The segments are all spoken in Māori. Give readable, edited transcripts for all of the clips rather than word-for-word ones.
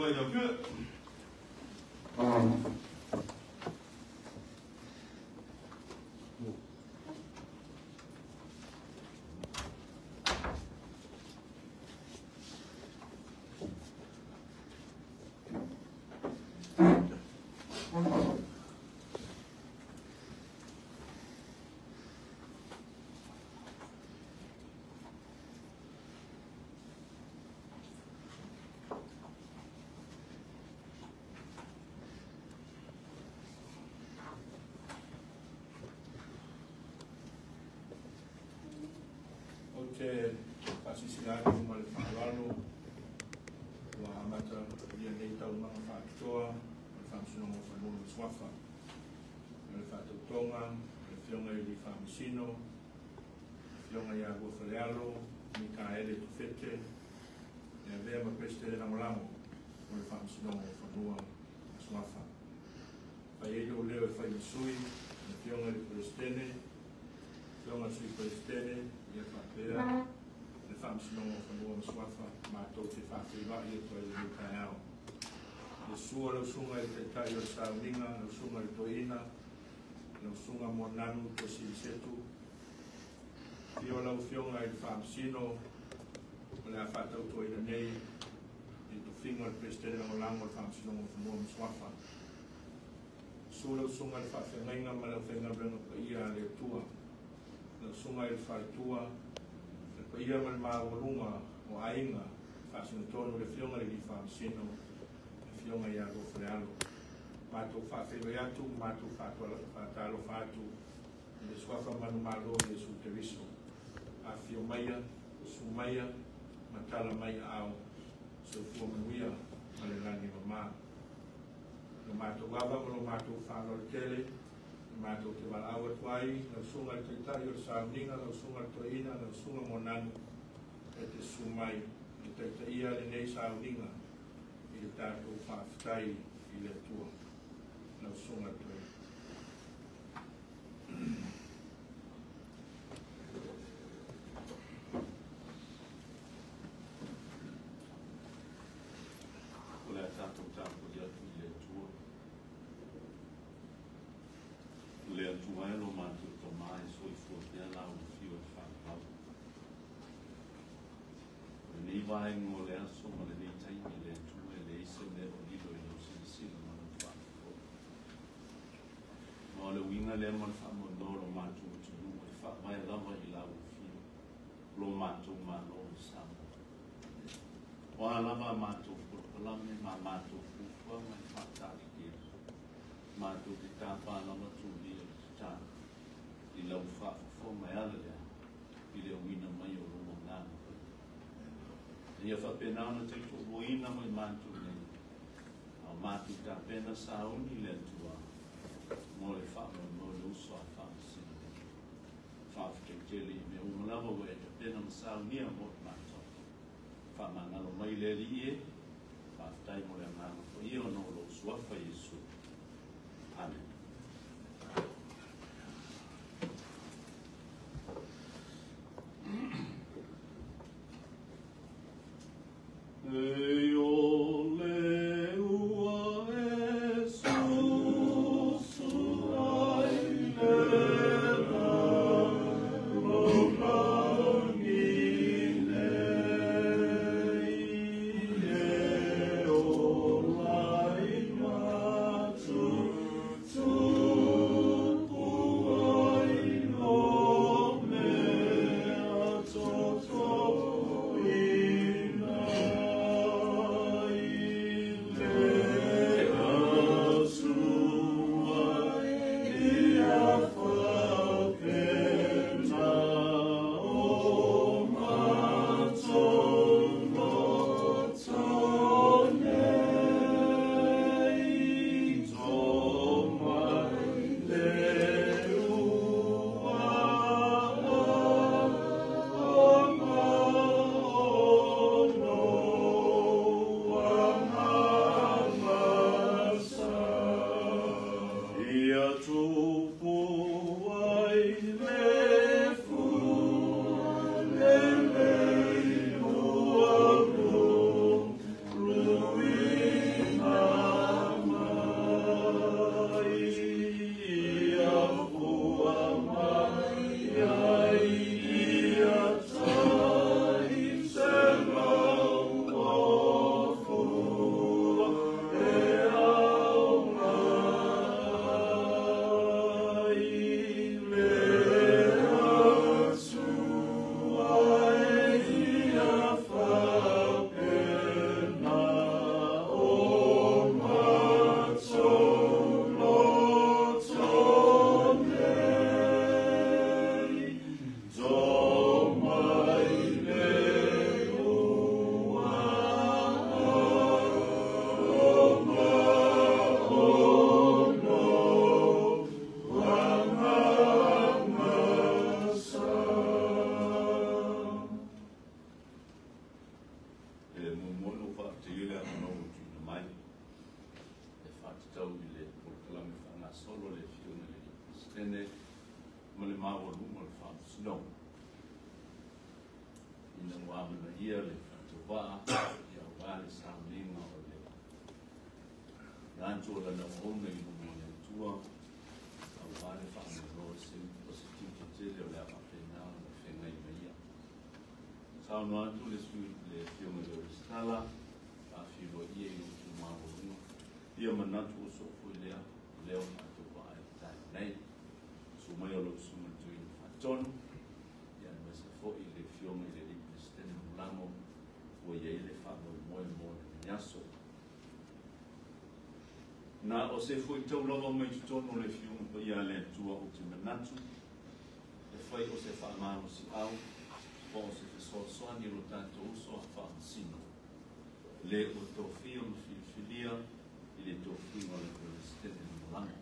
mai da pia. Te pasisilato ma le whaalalo wa amata ia nei tau mga whaakitoa le whamsunongo whanua le swafa le whaatautonga le whionga i li whamisino le whionga i a whawhalealo ni ka ele tu whete e a vea ma peste na molango o le whamsunongo whanua le swafa whai eilo leo e whai masui le whionga i Palestine whionga sui Palestine ia whapea le whamsunongo whanua maswafa mātou te whawhiwai e toi le kai au. Le sua lau sunga i te tai o Sauninga, lau sunga i Toina, lau sunga mo nanu to Silisetu. Pio lau whionga i whamsino, o le a whatau toina nei, i tu whinga le Presidente o lango le whamsunongo whanua maswafa. Sua lau sunga i whawhengainga ma lau whenga renga pa ia le tua. Lau sunga i whaitua, pa ia man maurunga o ainga whasina tonu le whionga le whamsino le whionga i ago wharealo mātou whawhiwai atu, mātou whatalo whātu le swafa manu malo le su te riso a whio maia, su maia matala mai au so fua manuia ma le lani mamā no mātou wawa mo mātou whalo le tele mātou te wala awa tuai, lau sunga te tai o Sauninga, lau sunga Toina, lau sunga Monanu, e te sumai, i te te ia le nei Sauninga, i le tātou whaafitai i le tua, lau sunga Toina. O le tātou tātou i atu i le tua. Le atuaelo mātou to mai so I fuatea lau whio e whakau. Le nei vaenga o le aso ma le nei taimi le atua le ise le o lilo I lau sinisila ma le whakau. Ma le winga le ma le whamonoro mātou o tunu e whakawai lava I lau whio. Lo mātou mālo o sama. O a lava mātou purpalame ma mātou kukua ma I whakari kira. Mātou te tāpāna matuli e tā I lau whawhawha mai ala lea I leo wina mai o runga ngāna. Ia whapenauna te tō wina mai mātou nei. Au mātou tā pena sauni le tua mo le whaama mo le uso a whamasina. Whawhaketele I me umalawa we te pena masaunia mo mātou. Whamangalo mai le li e, whawhtai mo le ngāna ko ia no lo suafa Yesu. Amen. mumono fa te ile no tu mai e fa tau ile por la me fa na solo le fiume le stene male mawo lumo le fa snow in the woman a year le fa to va ya vale sounding o le gancho la no home ni mo le tua a vale fa no se positivo te le fa pena le fenga i meia sao no tu le fiume le stala a filo ie i tu mawo lumo ia manatu so foi leo atu vai tai nei su mai o lo su tu in faton ia me se fo i le fiume le stene mulamo o ia le fa mo nyaso na o se foi tau lava mai tu tono le fiume po ia le tua o te manatu e fai o se fa mano si au o se so ani lo tanto uso a fa sino le o to fiume filia le tofino le stene mulamo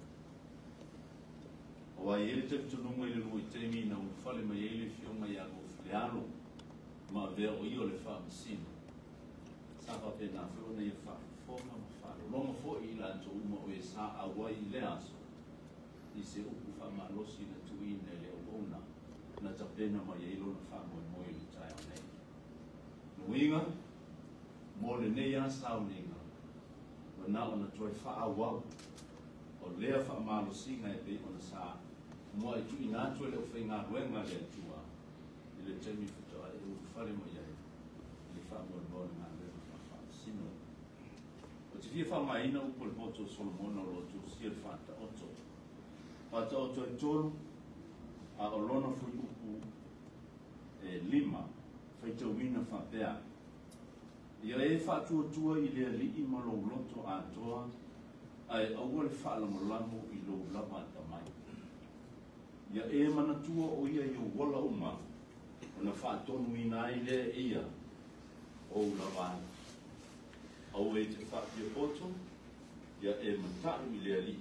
o ai ele te tununga ile lui temi na un fale mai ele fioma ia go flealo ma ve o io le fa sino sapa pena fo ne fa forma ma fa lo mo fo ila to uma o esa a wai le aso i se o fa ma lo si na tu ine le ona na ta pena mai ele no fa mo le tai nei luinga mo le ne ya sauninga na ona toi fa awau o lea fa malo singa e be ona sa mo ai tu ina tu le ofenga wenga le tua ile temi fito ai u fale mo ia le fa mo na le fa sino o ti fa mai na u pol moto solomon lo tu si el fanta otto e tolu a olona fu upu e lima feito wina fa pea ia e fa tua i le li i malo loto a toa ai awal fa la molamo i lo lava tamai ia e mana tua o ia i wala uma ona fa tonu ina i le ia o lava au e te fa pia poto ia e mataru i le li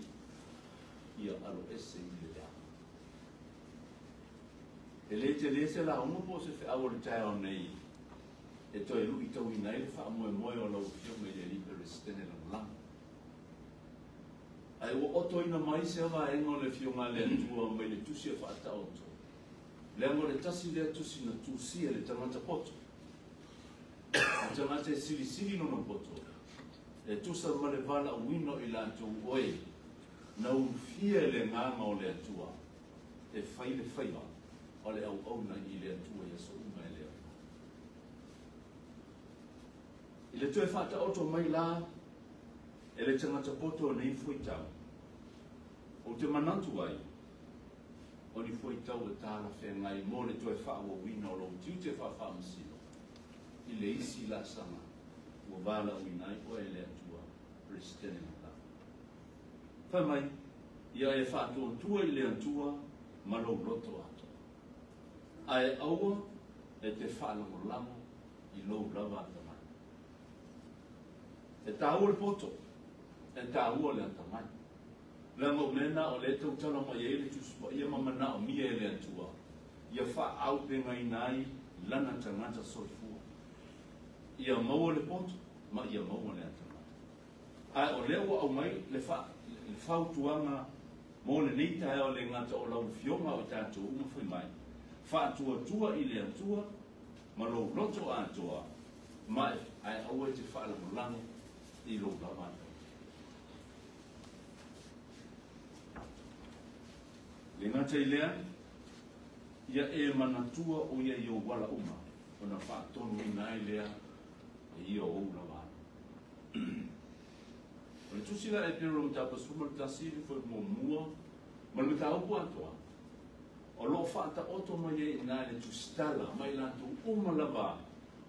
ia alo ese i le e le te lese la umo po se fe awal tae o nei e toi lui tau i nei fa mo o lau fiume le libere stene la lang ai o oto ina mai se va engo le fiunga le tua mai le tusi fa ta oto le mo le tasi le tusi na tusi le tamata poto tamata sili no poto e tusa ma le vala wino i la tu oi na un fie le nganga o le tua e fai o le au na i le tua ia so i le tue whata oto mai la e le tangata poto nei fui tau o te manatu ai o ni fui tau e tāna whengai mo le tue whaua wina o lo tiu te whawhamasino i le isi la sanga o wala winai o e le atua pristene mata whamai ia e whatua tua i le atua ma lo roto ato ai aua e te whanamo lamo i lo lava ato e tāua le poto, e tāua le antamai. Le ngau mena o le tau tala mai e le tuspa, ia mamana o mia e le antua. Ia wha au pe ngai nai, lana tangata soifua. Ia maua le poto, ma ia maua le antamai. Ai o leo au mai, le whau tuanga, mo le neita e o le ngata o lau fionga o tātou uma whai mai. Wha tua i le antua, ma lo roto a antua, mai ai au e te wha la mulango, i lo lava le ngata i lea ia e manatua o ia i o wala uma o na whaatonu ina i lea e i o lava o le tusila e piro o tapa suma le tasiri foi mo mua ma le taupu atoa o lo whaata oto mai e ina le tustala mai lantu uma lava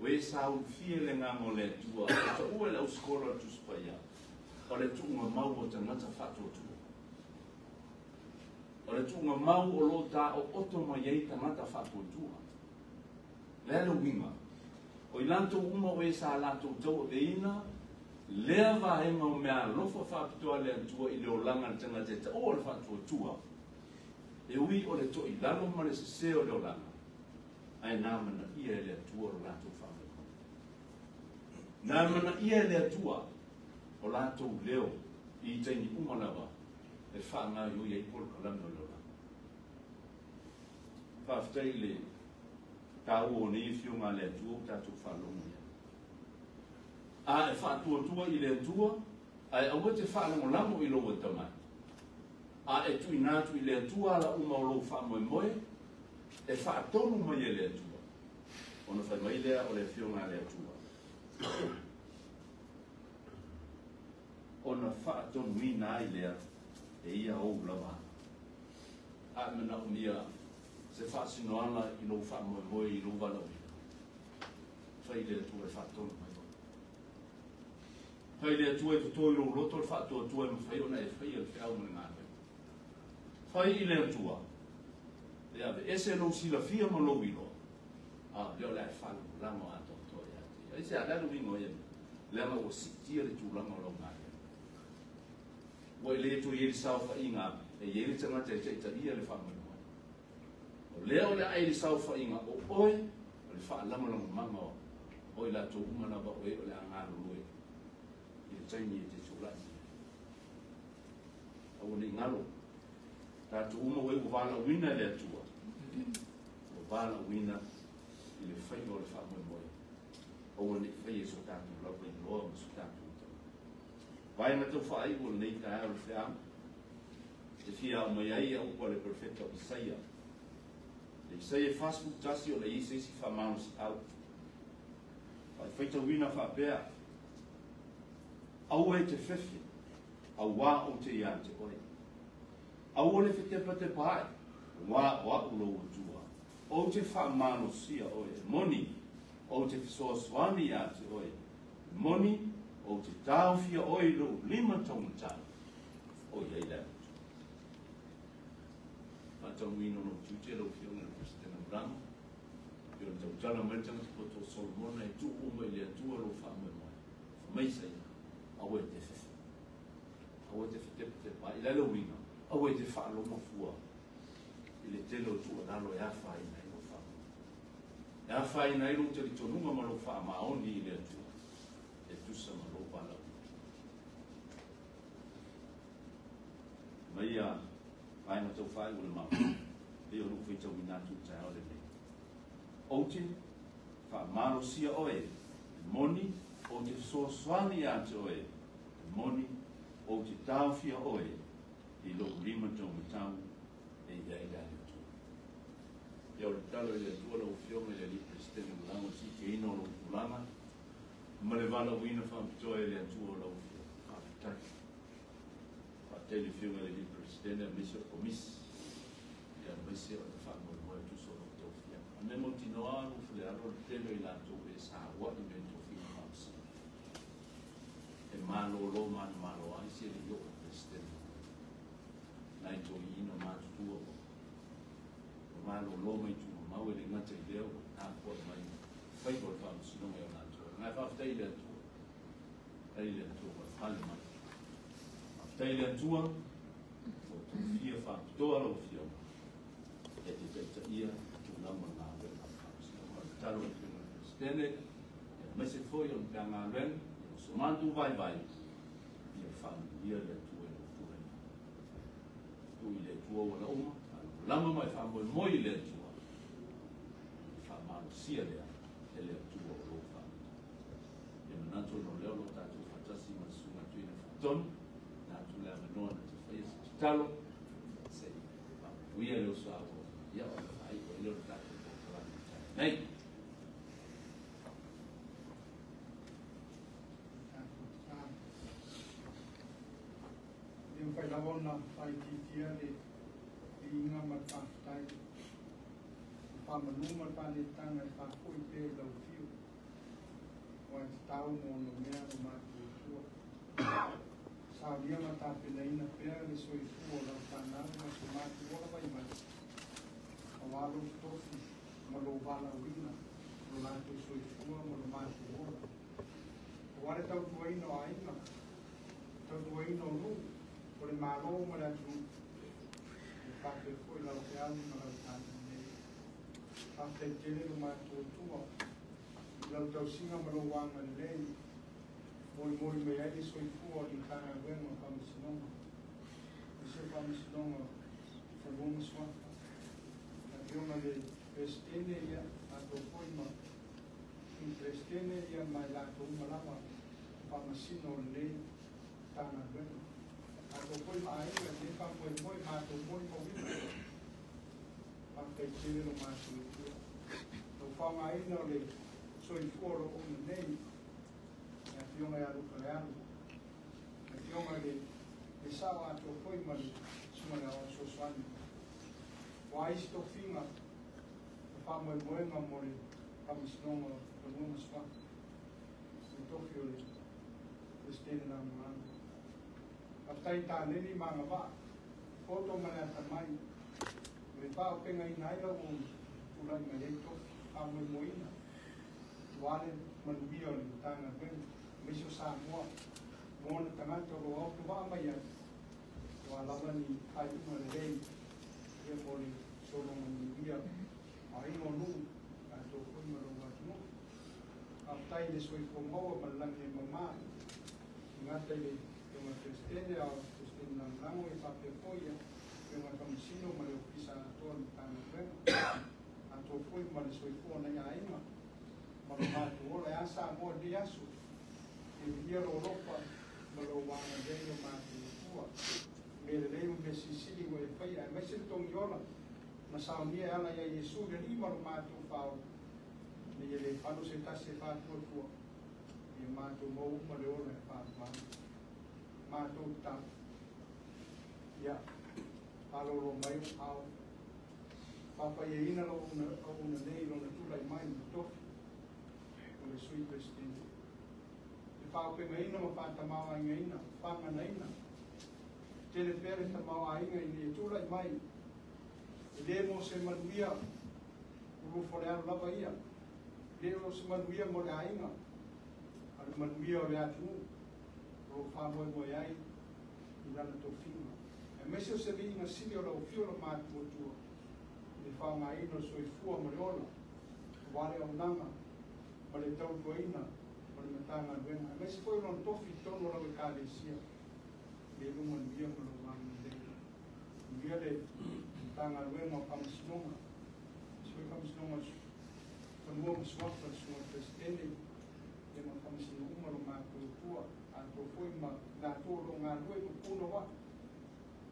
o e sau fie le ngamo le tua ta ua le uskola tu spaya o le tunga mau o tangata whatua tua o le tunga mau o lo ta o oto mai e tangata whatua tua le alo winga o i lanto uma o e sa lato tau e ina lea vahenga o mea lofa whapitua le tua i le o langa le tangata e ta o le whatua tua e ui o le to i lalo ma le se o le o langa ai nā mana ia le tua o lato Nā mana ia le atua o lātou leo I taini umalawa e whaanga yu iei polo kalanga lola. Whaafitai le tāu o nei whio ngā le atua o tātou whalonga ia. A e whaatua I le atua, ai aua te whaalango lango I loa tamai. A e tui nātu I le atua ala uma o lo whaamoe moe, e whaatonu mai e le atua. Ona whaimai lea o le whio ngā le atua. Ona whaatonu I nā I lea e ia o ulawa. A mena o mia se whaasinoana I lo whaamoe moe I lo walawi. Whai le atua e whaatonu mai. Whai le atua e tutoi lo roto le whaatua tua e mwhai ona e whai e whiau mene ngāke. Whai I le atua. Le ave ese lo sila fia ma lo wilo. A leo le ai whalu lango a tō e ati. Ai se a lero wingo e lema o sitia le tū lango lo ngāke. Wai le tu I sau wha inga e ieri tanga te teita ia le whamanua. O leo le ai le sau wha inga o oe o le wha lama lango manga o oi la tō umana ba oe o le angāru lue. I le taini e te tūlai. Au ne ngalo. Tātou uma oe o wala wina le atua. O wala wina I le whai o le whamoe moe. Au ne whai e so tātou lau I loa ma so tātou. Vai na tau whaai o nei ka aru whia. Te whia o mai ai au kwa le perfecta Isaia. Le Isaia fasfu tasi o le Isa isi whamanu si au. Vai whaita wina whapea. Au e te whewhi. Au wā o te ia te oi. Au o le whitepa te pai. Wā o ulo o tua. O te whamanu sia oi. Moni. O te fisoa swani ia te oi. Moni. O te tau fia oi lo lima taunga tau. O iei leo. Matau ino no tute lo fia ngā Kristena Brama. Pio na tau tala maritanga te koto Solomona e tu uma I le atua lo whaamai mai. Whamaisa ia. Awe te whiwhi. Awe te whitepa te pai. I lalo winga. Awe te whaaloma fua. I le telo tua nalo e awhai nei lo whaamai. E awhai nei lo te li tonunga ma lo whaamaoni I le atua. E tusa ma lo wala. Maia, ai na tau whai ule mama. E o nukwhi tau I nātu tai ole me. Ote, wha maro sia oe. Moni, o te so swani a te oe. Moni, o te tauwhia oe. I lo lima tau matau e iai dani tu. Ia o le talo I le tuala o whionga I le li Kristena Mulanga si ke ino lo kulanga. Ma le wala wina whampitoa e le atua o lau whio. Whaafitai. Whaatei le whionga le li Kristena Misa o Mis. Ia Misa o le whaangoe moe tuso o tau whia. A me mo tino aru fule aro le telo I lātou e sa wadi me tau whio mamsi. E malo lo mana malo ai se le yo o Kristena. Nai to I ino mātu tua o. O malo lo mai tu mau e le ngata I leo. Nā kua mai. Whai kore whaamsi no me o nātua. Ngai whaafitai le atua. Ai le atua, hale mai. Whaafitai le atua, o tu whia whaapitoa lau whia. E te teita ia, tu lama ngā wena whaamsi. Taro e tu ngā Kristene, e mese foi o ngā ngā ren, e o somantu vai vai. Ia whaamsi ia le atua e o fuhena. Tu I le atua o la uma, lama mai whaamoe moi le atua. Whaamanu sia lea, e le atua o lo Nato no leo lo tātou whatasi ma sunga tuina whatonu, nātu lea manoa na te whaia sa talo, se uia leo sa awo, ia o le whai o leo tātou o karani tai. Nei! Yung pailawon na whai titia le inga matahtai, whamanuma panitanga I whakui pe lau fiu. Wai tau mo no mea o mātua tua. Sa lia mata penaina pea le soi fua lau tānau ma se mātua ora vai mai. A walo tofi, ma lo wala wina, lo lātou soi fua ma lo mātua ora. O ware tau tuaina o aina, tau tuaina o lu, o le mālo ma le atu. E whake fui lau te anu ma lau tāna nei. Whake tele lo mātua tua. Lau tau singa ma lo wanga lei, Moi me ai soi fu in kana vengo kam sinonga. Se kam sinonga fa bom swa. A uma de prestene ya a to poima. In prestene ya mai la to malama pa masino le kana vengo. A to poima ai ne pa moi ma to moi mo vi. Pa te chile no ma tu. To fa mai no le soi fu o nei. Yonga ya lukareano, yonga de sawa to foi mali sumana o soswani. Wai sto finga, fa mo moenga mori, kamisnonga ko numa swa. To fiole, estene na mano. Atai ta neni manga ba, foto mana tamai. Me pa penga inai la un ulai maleto, fa mo moina. Wale manubio ni tanga ben. Miso Samoa, Mona Tamato, Obama, Walabani, I do not day, Yamori, Solomon, Via, I know no, I told him what no. After this week from home, and let him mamma, not that they were to stay there, to stay in Lango, if I before you, they were from Sino, my Pisa, Ton, and to put my sweet phone and Yaima, but all I asked more Diasu. Ia Europa, Malawana, Daniel Martin, made a name of Mississippi with fire. I messaged on Yola, Massamia, Ala Yesu, the Lima Matu found the Panos and Tassifat for the Matu Mo, Madola, Matu Tam. Yeah, Palo Romeo, how Papa Yaina on the nail on the two like mine, tough on the sweetest thing. Paupe ngaina mo pata mawa ngaina, panga ngaina. Tele pere ta mawa inga ini tula mai. Lemo se manuia, uru forear lava ia. Lemo se manuia mo le ainga. Al manuia o le atu, ro fa mo ai, ina to finga. E meso se vi na sili o la ofio lo matu mo tu. Le fa mai no so i fu mo leola. Wale o nanga, ma le tau koina. Tanga venga, mas foi non tofi tono la calesia. Le lumo via con lo man de. Via de tanga venga kamisnonga. Soi kamisnonga. Con uomo swafta su prestende. Le ma kamisnonga lo ma tua, anto foi ma na to lo nga noi puno wa.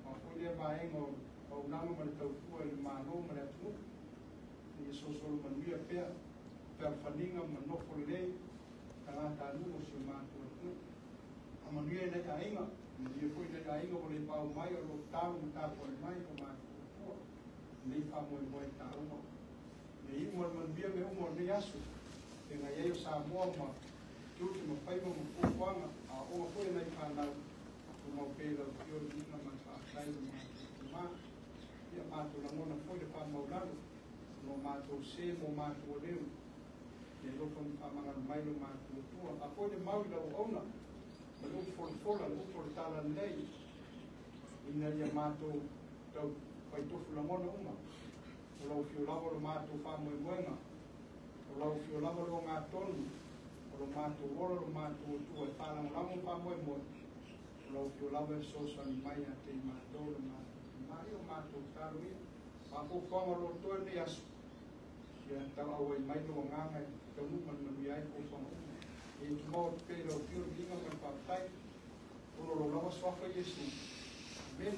Ma foi le ba engo o namo ma tau fu el ma no ma tu. Ni so solo man via per faninga ma no for lei. Tangata luo si matu tu. Amanuia na ainga, ni foi na ainga o le pau mai o lo tau ta po mai ko matu tu. Ni fa mo ta uma. Ni mo man bia me mo ni asu. Te na ye sa mo ma. Tu mo pai mo ko kwanga a o foi na ka na mo pe lo yo ni na ma sa sai ma. Ya matu la mo na foi de pa mo lado. No matu se mo matu leu. E loko mga mailo matutua. Ako de mau lau ona. Malu fola, lu tala nei. Ina ia matu tau pai tofu la mona uma. O lau fio lava lo matu wha moe moenga. O lau fio lava lo ngā tonu. O lo matu ora lo matu tua. E whanang lamo wha moe moe. O lau fio lava e sosa ni mai a te matu lo matu. Mai o matu taro ia. Whako whanga lo toa ni asu. Ia tau au e mai lo nganga e. Tau man manuiai ko whanga. E tu mau te pera o pio ringa mai whaptai. Ono lo lawa swafa Yesu. Ben.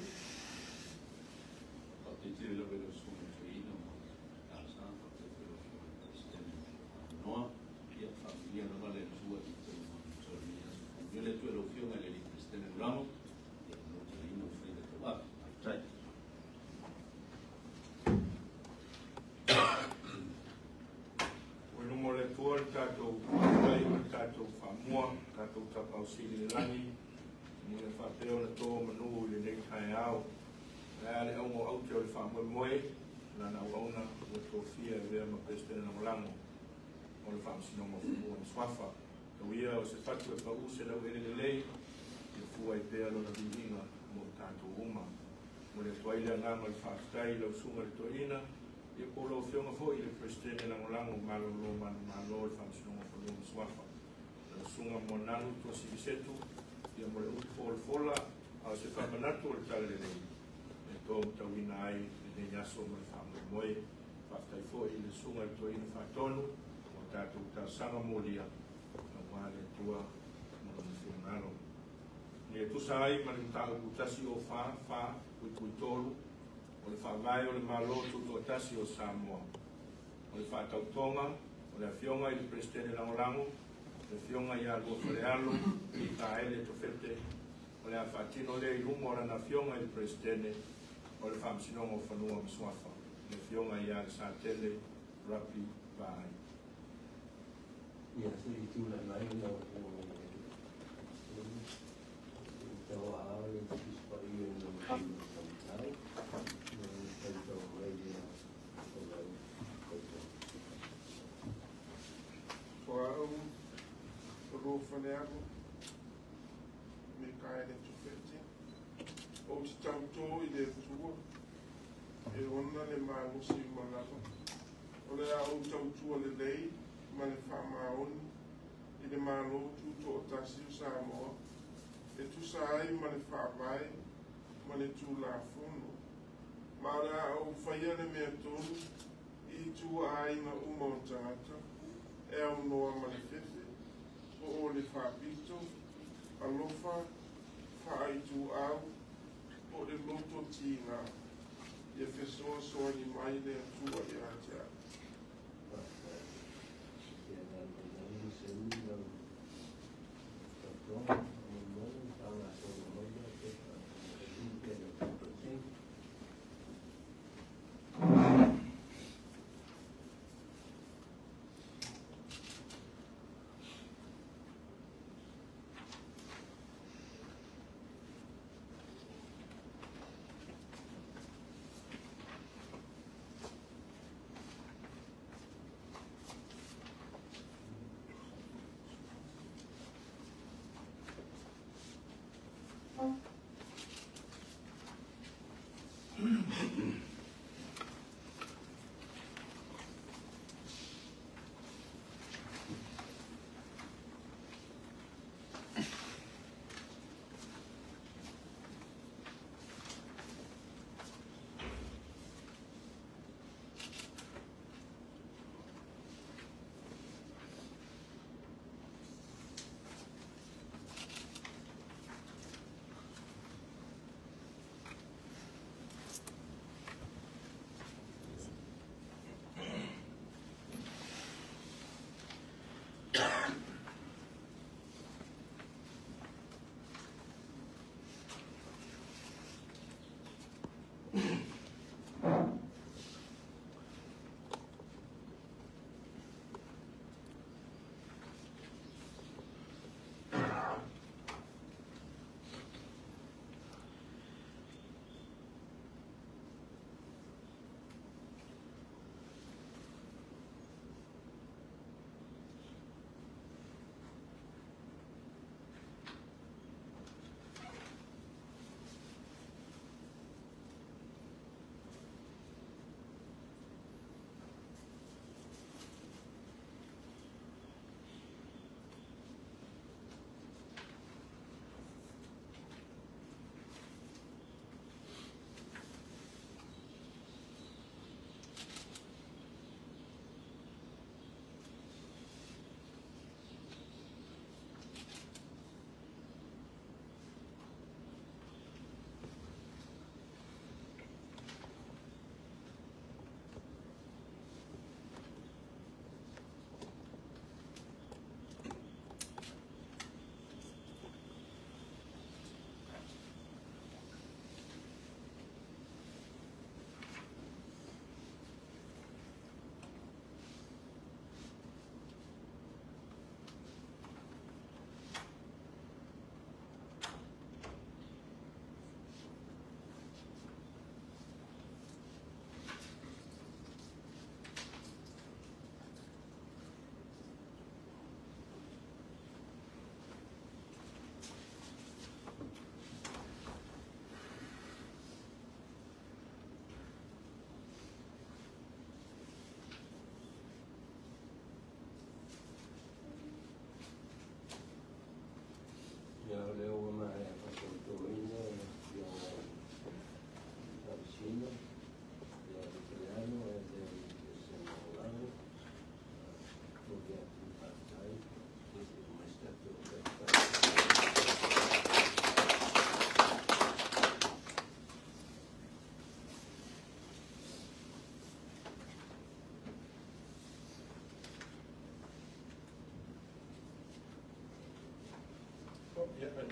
Te tira la vera su feina mo. Casa te tira su sistema. No, ia familia no vale su a te mo. Yo le tu erupción al el sistema ramo. No te no feina to va. Trai. Tato pai, tato famua, tato tapau sili lani, ni le whapeo na tō manu le nei kai au. Nā le au au te o le whamoe moe, nā nā wauna o tō fia e rea ma pestene na molango, o le whamsinonga whamua na swafa. Tau ia o se whatu e pau se lau ere lei, i fua i pēa lo na vihinga mo tato uma. Mo le toaile ngama le whaftai lau sunga le toina, e ko lo fionga fo i le prestene na molango malo lo man malo le whamsinonga whamua na swafa. sunga monanu to sigisetu ia mo le uti fola a se whamanatu o le tale nei e tō tawina ai le nyaso mo le whamoe whaftai fo i le sunga i tō ina whatonu o tātou tā sanga molia a wale tua mo le whiunalo ni e tusa ai ma le mtanga kutasi o wha kui tolu o le whawai o le malo tuto tasi o Samoa o le whatautonga o le awhionga i le presidente Langolango le fionga ia go frealo i taele to fete o le afatino le lumo ora na fionga il presidente o le famsino o fanua mswafa le fionga ia sa tele rapi vai ia se i tula mai no o te o a le dispari no mai no tanto radio o Faneago, me cae de tufete, o te tauto i le tua, e ona le mago si malago, o le au tautua le lei, ma le whamaoni, i le malo tuto o tasi o Samoa, e tu sai ma le whawai, ma le tu la fono, ma le au whaia le mea tonu, i tu ai na umau tangata, e au noa ma le fefe, o le whapito, alofa, whaaitu au, o le loto tīnga, e whesoa soa ni mai le atua i atea.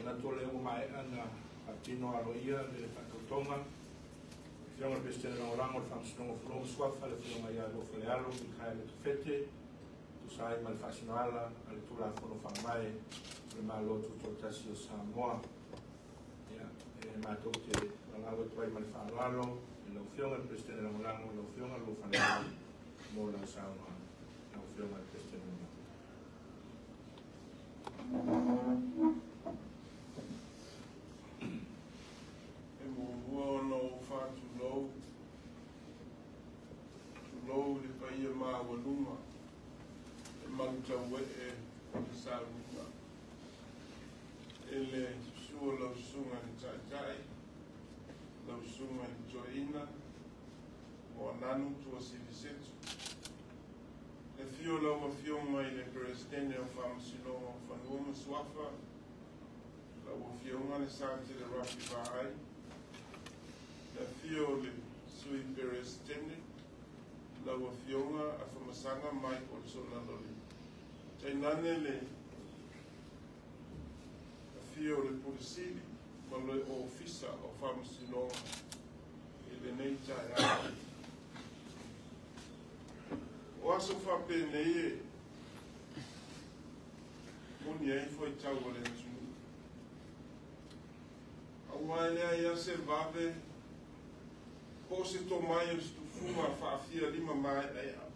na tole o mai ana atino aloia le whakautonga. Whionga Presidente Rangorango le whangsonongo whulongo swafa le whionga ia lo whalealo ki kai le tufete. Tusai ma le whasinoala ale tula whono whangamai le malo tuto tasi o Samoa. Mātou te rangawa tuai ma le whaaloalo le lau whionga Presidente Rangorango le lau whionga lo whanealo mo lau Samoa. Lau whionga Presidente Rangorango. E mo hua no whātu lou. Tu lou le paia mā walunga. E mangta we e sāunga. E le sua lau sunga ni tai. Lau sunga ni joina. O ananu tua sivisetu. Le fio lau a fio mai le Presidente o whamasino whanuama swafa. Lau a fio ngane sāti le rapi vāai. Le fio le sui Presidente. Lau a fio ngā a whamasanga mai o le sona lori. Tai nane le a fio le polisili. Ma le ofisa o whamasino i le nei tai ai. O aso whape nei e moni ai foi tau o le tunu. A wai lea ia se vawe po se to mai o stu fuma whaafia lima mai ai a.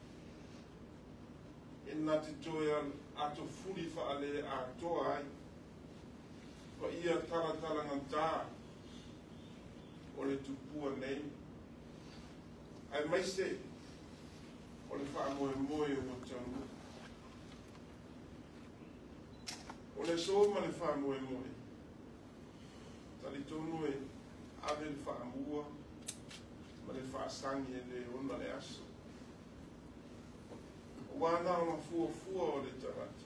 E nati toia ato furi whaale a toa ai. Wa ia tala ngantā o le tupua nei. Ai mai se o le whaamoe o tanu. O le so ma le whaamoe. Tali tonu e ave le whaamua ma le whaasangi e le ona le aso. O wana o fua o le tarata.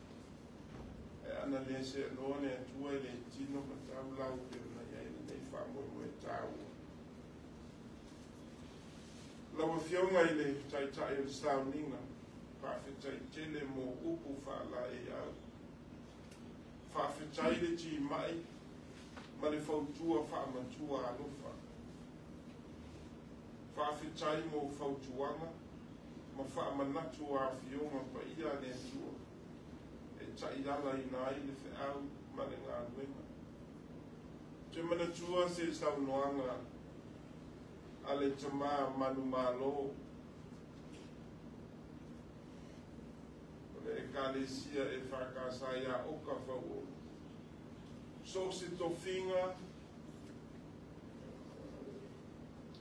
E ana le se anone atua le tino ma tau lau pe ona iai le nei whaamoe tau. Lawa fionga i le tai o le sauninga, whaafetai tele mo upu whaala e au. Whaafetai le ti mai, ma le fautua whaamatua alofa. Whaafetai mo fautuanga, ma whaamanatu a fionga pa ia le atua. E tai ala i nai le whiau ma le ngā nuenga. Te manatua se saunoanga, ale tama manu malo le ekalesia e whakasa ia oka whau so se tofinga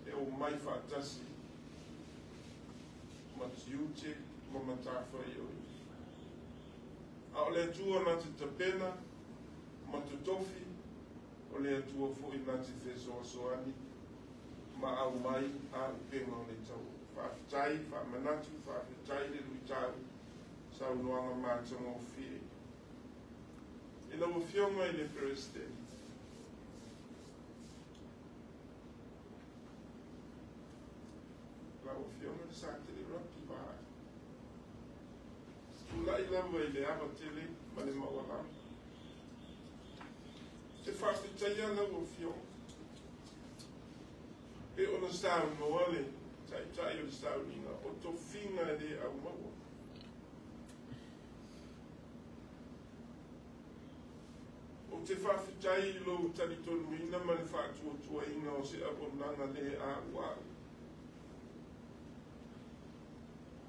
e o mai whaatasi matiute ma matawha i oi a o le atua na te tapena ma te tofi o le atua fo i nati whesoasoani ma au mai a upenga o le tau. Whaafitai, whaamanatu, whaafitai le lui tau, sau noanga mātanga o fie. E lau fionga i le Presidente. Lau fionga le sāte le rapi vāi. Stulai lau i le awa tele, ma le mawala. Te whaafitai a lau fionga. E ona stau noa le tai o le stau ninga o to finga le au maua. O te whawhitai lo tali tonu ina ma le whaatua inga o se abonanga le a wau.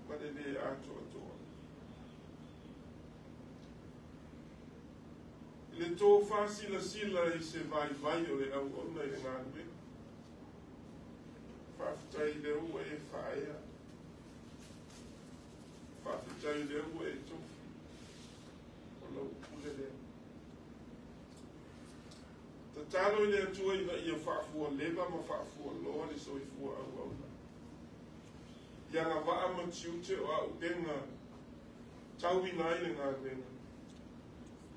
Ma le a toa. Le tō whasila i se vai o le au ona i ngā nui. Whaafitai le ua e whaea. Whaafitai le ua e tofi. O lau pule lea. Ta talo i le atua ina ia whaafua leva ma whaafua loa le so i fua au au. Ia ngā waa ma tiute o au benga tau i nai le ngā benga.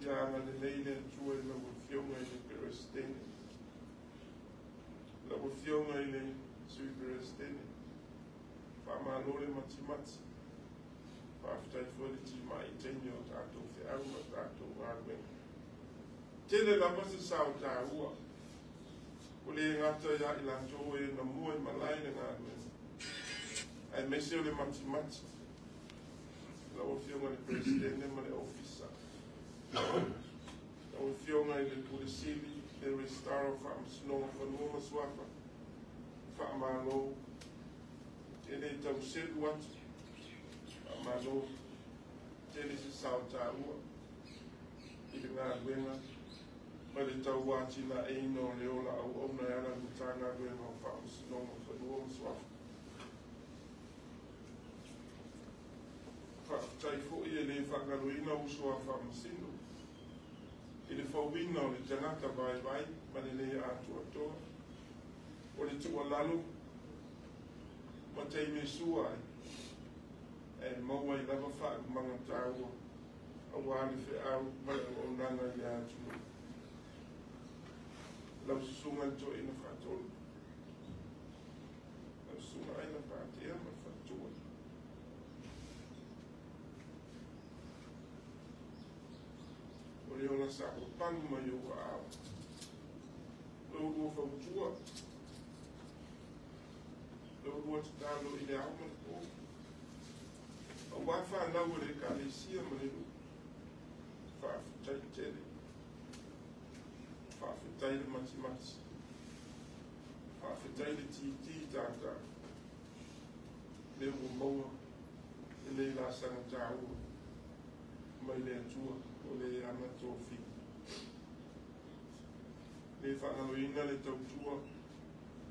Ia ngā le nei le atua ina wa fionga i le Presidente. La wa fionga i le sui Presidente. Whamalore mati. Whaafitai fuori ti mai tenio tātou whi au ma tātou wāwenga. tele lava se sao tāua. O le ngata ia I latou e na mua I malai le ngā mea. Ai mese o le mati. La o fionga le presidente ma le ofisa. La o fionga I le pulisili, le restaro whaamasinoa whanua masuafa. Whaamalo. Tele I tau selu atu. Whaamalo. Tele se sao tāua. I le ngā luenga. Ma le tau wāti na eino le ola au ona e ana mutanga luenga o whaamasinoa whanua masuafa. Tai fo I le whakaruina usua whaamasino. I le whauina o le tangata vai ma le atua. O le tua lalo, ma tei me sua e maua I lava whaamanga tāua. A wāle whi au mai o nanga I atua. Lau susunga to ina whaatolo. Lau susunga ina whaatea ma whaatoa. O le ona sa o pangu mai o au. Lau rua whautua. Lau rua te tālo I le au ma le po. O wafa nau o le kālesia ma le lu. Whaafutai tele. Whaafutai le mati. Whaafutai le titi tātā. Le ua maua. Le la sanga tāua. Mai le atua. O le ana tofi. Le whaanaloina le tautua.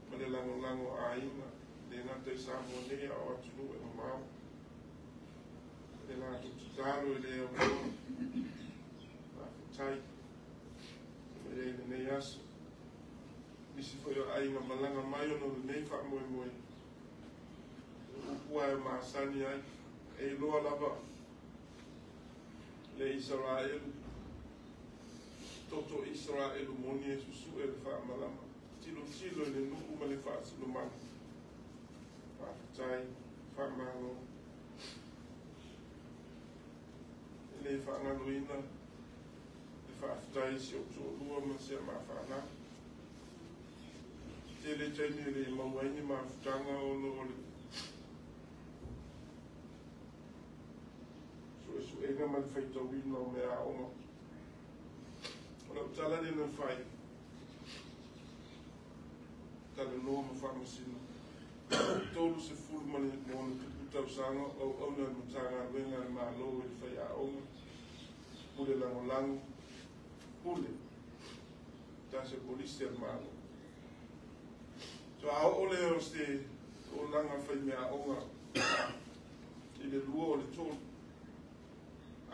Ma le lango aina. Le ngata I Samoanea o atunu e mamau. Le la tutalo le o noa. Whaafutai. Le nei aso. Nisi foi o ainga malanga mai ono le nei whaamoe. Upua e maasani ai. E loa lava. Le Israel, toto Israel moni e susu e le whaamalama. Tilo le nuku ma le whaasilo mana. Whaafutai, whaamalo. Le whaangaloina, le whaafutai si o tōrua ma se ma whaana. Tele taimi le mauaini ma futanga o no le su ega man feita wina o mea oma. Ona utala ni na fai. Tala noa ma whamasino. Tolu se fulu mani mona tuputa usanga o ona mutanga wenga ni maa loo i fai a oma. Pule lango. Pule. Tase polisi al maa loo. So a ole o ste o langa fai mea oma. I le lua o le tolu.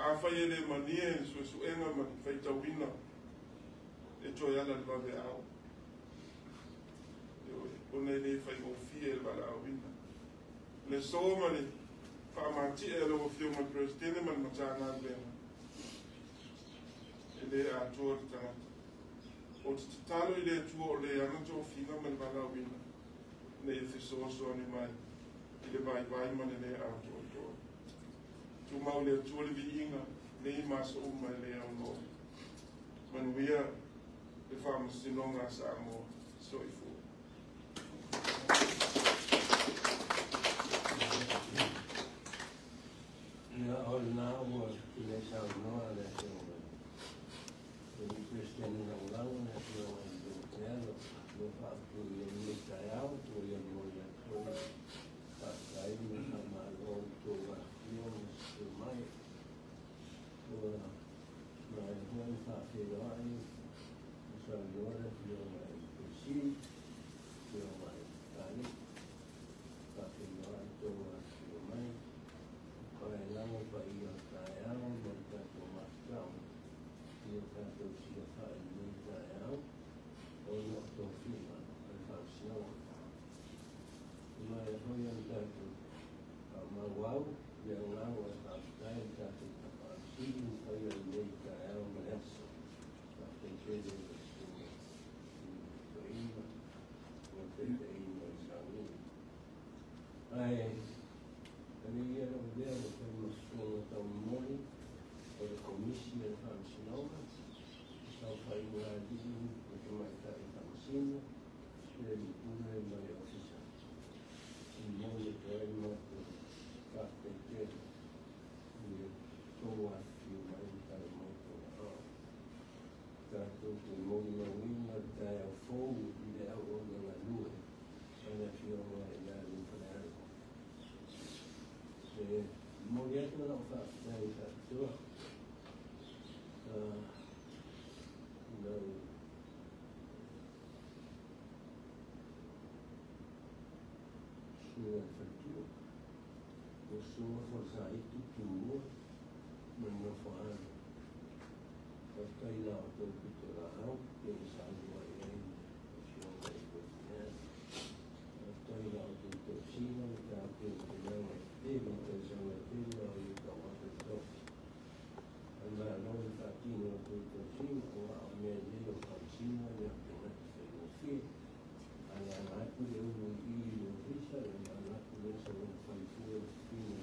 A fai ele manie su enga ma fai tawina e toi ala le vave au. O ne le fai o fie le vale au wina. Le soma le whaamati e lo o fio ma presidente man matanga lena. E le a tua le tangata. O te talo I le atua o le anato o fina ma le vale au wina. Ne e fisoa soani mai. I le vai ma le a tua. Tu mau le atua le viinga, nei maso o mai le au no. Manuia le whaamastinonga sa mo soifu. Ia o nā ua I le sao noa le te o mai. E li Kristiani na ulanga le te o mai I Tealo. Lo whaatu I e ni tai au, tu I e mo I a tō. Whaatai me na malo tō wa fio me mai. Ora, mai hoi whaakewai, sa yore fio mai pesi, fio mai tari, whaakewai tōa fio mai, koe lango pa I o tai au, mai tato mastau, I o tato sia whae nei tai au, o no tō whima, ai whaasiawa. Mai hoi an tato, a mawau, I a ngau e whaastai tato, even though you make elements of the trading what they I mean, over there, the famous school of the morning, or the commission of Sinoma, so I Radin, porque vai estar em Tamasina, ele pula e vai oficiar. E não lhe quer uma parte inteira. E estou a filmar e está muito legal. Tanto que o mundo não vinha até o fogo e é o na lua. Para filmar e dar um plano. Mulher não faz nada, só. Infantil, eu sou forçado tudo, mas não falo. Eu estou aí na autocultural, pensando aí, eu estou aí na autocultura, está pensando teve intenção de ter, não ia tomar pessoa. Mas não está aqui na autocultura, ou a minha ideia, eu faço, minha pena, eu fiz. Anak dia mungkin bisa anak dia selalu faithful ini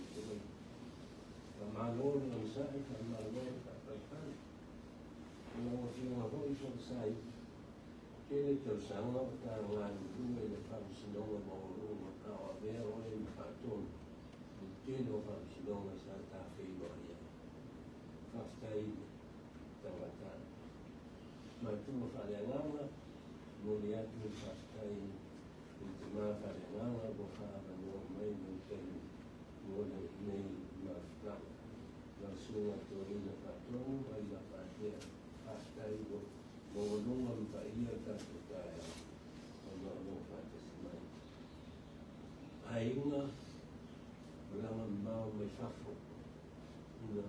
malor yang saya malor katakan kalau dia apa itu saya kini tersangka tangan dua lepas sedang baru maka ada orang patun mungkin orang sedang saya tak favorit pasti tawatan macam pada lama melihat pasti ما فعلناه وخاب يومين كان ولا اثنين ما فعل رسول تورين فاتون ولا فاتير فاستاي وولوما مفايا تاستايا ولا فاتسماي هاينا ولا ما مشافو إن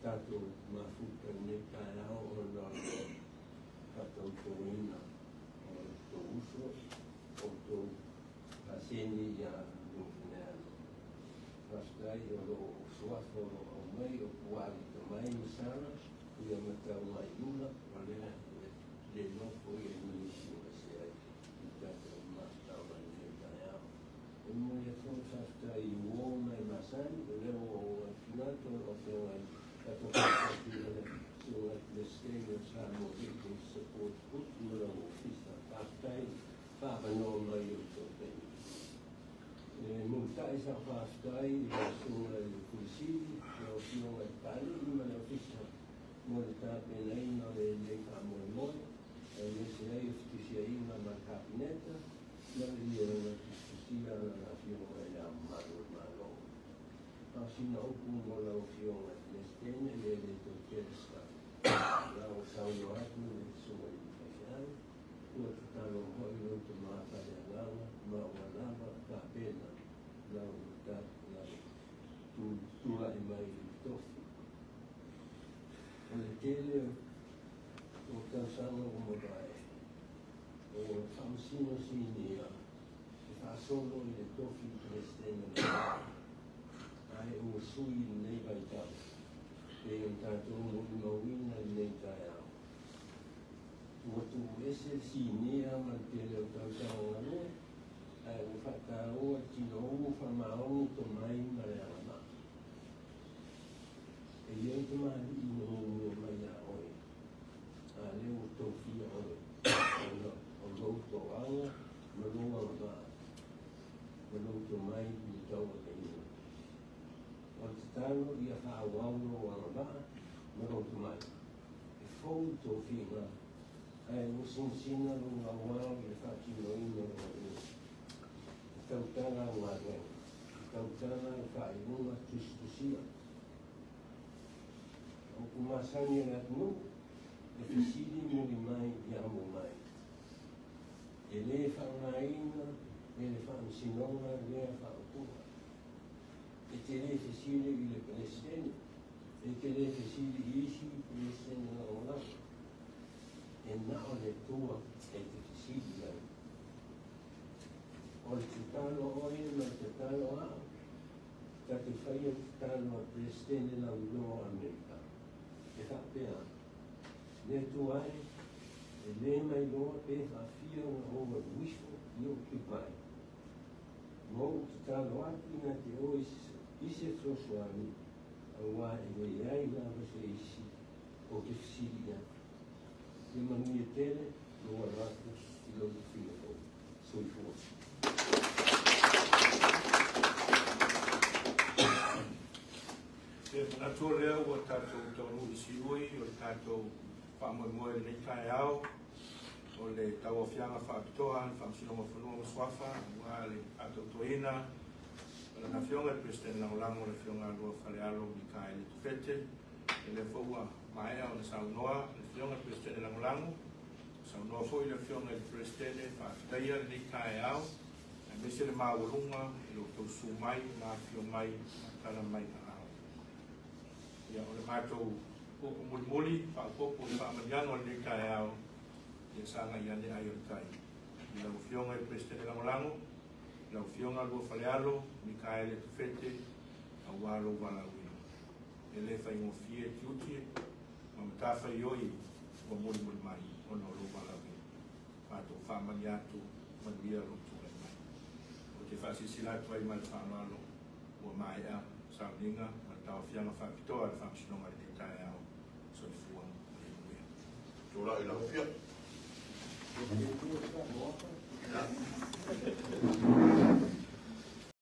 تاتو ما فوت النكايا ولا تاتو تورينا وتوصل untuk pasien yang mungkin pasti kalau suatu orang yang kuat itu main sana dia macam mayuna oleh dia nak pergi Indonesia saya kita termasuk orang yang ini itu pasti ibu main masan dia orang kita tu orang atau kita surat lesken sama itu support put orang office pasti فابنوما يوتوبين ممتاز فاستاي رسول الكرسي يوم التالي من الفشل مرتب بين اللي كانوا المول اللي يفتشين مع الكابينت اللي يفتشين على فيهم إلى مالو عشان أقوم ولا فيهم الاثنين اللي تكسر لو سويت من السوي الفشل وتتعلم هاي لو ما فعلنا ما ولا ما كابينا لو تطلع ما يتوفي ولكن وكان سنة ومضاعي و50 سنة فعصوله يتوفي بلستين هاي وصوي اللي بيتاو بين تاتو مؤمنين اللي تاياو waktu ese sini mantel utang anu fakau cino famau tomai marama ele tomai ino maya oi ale utofi oi o to anga melunga ba melung tomai ni tau ini waktu tahu dia fawau no ba melung tomai fou tofi ba ensina numa mão e está aqui no hino cautela uma vez cautela faz uma discussão o masanya ratnu efisili muri mai yamu mai ele fa maina ele fa sinoma ele fa ukuma ele efisili ele presidente ele efisili ishi presidente na ola النحو للقوة التفسير يعني والتتالو أوين ما التتالو كتفاية تتالو بريستين لأولو أمريكا كتابيا نتوائي اللي ما يلوه بيها فيه هو الوشو يوكيباي مو تتالو أكينا تيويس إيسي تروسواني أواعي وياي لا بس إيسي وتفسير يعني le mani tele, lo arrastas y lo defino. Soy fuerte. Na tua lea ua tātou tonu I siui, o tātou whaamoemoe nei tae au, o le tau o whianga whaapitoa, whaamsinonga whanua o swafa, ua le tātou toina, o le na whionga e President Langolango, le whionga alua whalealo, Mikae le tufete, e le whaua maea o le saunoa, le whionga e President Langolango, saunoa fo I le whionga e President whaafitaia le nei tae au, e mese le maawalunga, I lo tau su mai, ma whio mai, ma tala mai na au. Ia o le mātou popo mulimuli, whaapopo le whaamaniano le kai au, ia sanga I ane ai o tai. I lau whionga I President Langolango, lau whionga lua whalealo, Mikae le tufete, a walo wala wino. E le whai ngofie tiuti, ma matafa I oi, wa mulimuli mai, ono lo wala wino. Mātou whaamaniatu, manuia lo tūlai mai. O te whaasisilatu ai mai whaamalo, ua maea, sauninga, tau whianga whakitoa le whamsinonga le tae au so I fua le muia. Tōra I lau whia. Thank you.